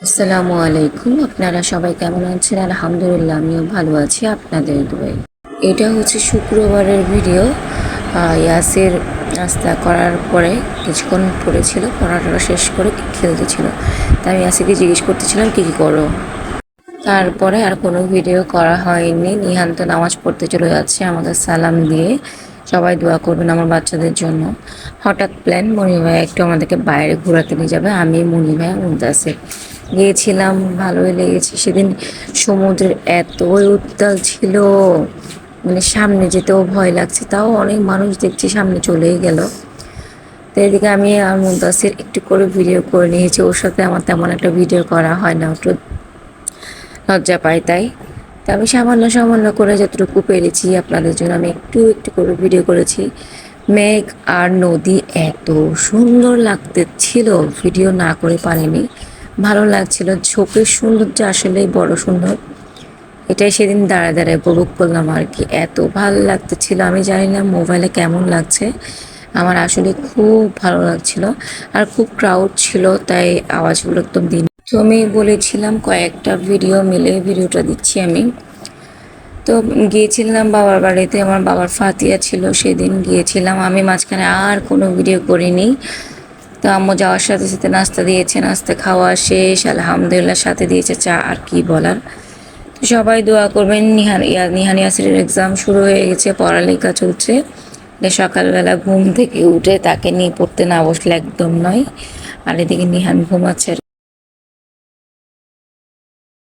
আসসালামু আলাইকুম। আপনারা সবাই কেমন আছেন? আলহামদুলিল্লাহ আমিও ভালো আছি আপনাদের দোয়ায়। এটা হচ্ছে শুক্রবারের ভিডিও। ইয়াসির নাস্তা করার পরে কিছুক্ষণ পড়েছিল, পড়াটা শেষ করে খেলতেছিল। তাই আমি ইয়াসিরকে জিজ্ঞেস করতেছিলাম কী কী করো। তারপরে আর কোনো ভিডিও করা হয়নি। নিহান তো নামাজ পড়তে চলে যাচ্ছে আমাদের সালাম দিয়ে। সবাই দোয়া করবেন আমার বাচ্চাদের জন্য। হঠাৎ প্ল্যান, মনি ভাইয়া একটু আমাদেরকে বাইরে ঘোরাতে নিয়ে যাবে। আমি, মনি ভাইয়া, মুনতাসির গিয়েছিলাম। ভালোই লেগেছে সেদিন। সমুদ্রের এতই উত্তাল ছিল, মানে সামনে যেতেও ভয় লাগছে, তাও অনেক মানুষ দেখছি সামনে চলেই গেল। তো এদিকে আমি আর মুনতাসির একটু করে ভিডিও করে নিয়েছি। ওর সাথে আমার তেমন একটা ভিডিও করা হয় না, একটু লজ্জা পাই তাই। তো আমি সামান্য সামান্য করে যতটুকু পেরেছি আপনাদের জন্য আমি একটু একটু করে ভিডিও করেছি। মেঘ আর নদী এত সুন্দর লাগতেছিল, ভিডিও না করে পারিনি। ভালো লাগছিল, ঝোঁকের সৌন্দর্য আসলেই বড় সুন্দর। এটাই সেদিন দাঁড়ায় দাঁড়ায় উপভোগ করলাম আর কি। এত ভালো লাগতেছিল, আমি জানি না মোবাইলে কেমন লাগছে, আমার আসলে খুব ভালো লাগছিল। আর খুব ক্রাউড ছিল, তাই আওয়াজগুলো একদম দিন। তো আমি বলেছিলাম কয়েকটা ভিডিও মিলে ভিডিওটা দিচ্ছি আমি। তো গিয়েছিলাম বাবার বাড়িতে, আমার বাবার ফাতিয়া ছিল, সেদিন গিয়েছিলাম আমি। মাঝখানে আর কোনো ভিডিও করিনি। তো আম্মু যাওয়ার সাথে সাথে নাস্তা দিয়েছে, নাস্তা খাওয়া শেষ আলহামদুলিল্লাহ, সাথে দিয়েছে চা। আর কি বলার। তো সবাই দোয়া করবেন। নিহান ইয়াসিরের এক্সাম শুরু হয়ে গেছে, পড়ালেখা চলছে। সকালবেলা ঘুম থেকে উঠে তাকে নিয়ে পড়তে না বসলে একদম নয়। আর এদিকে নিহান ঘুমাচ্ছে।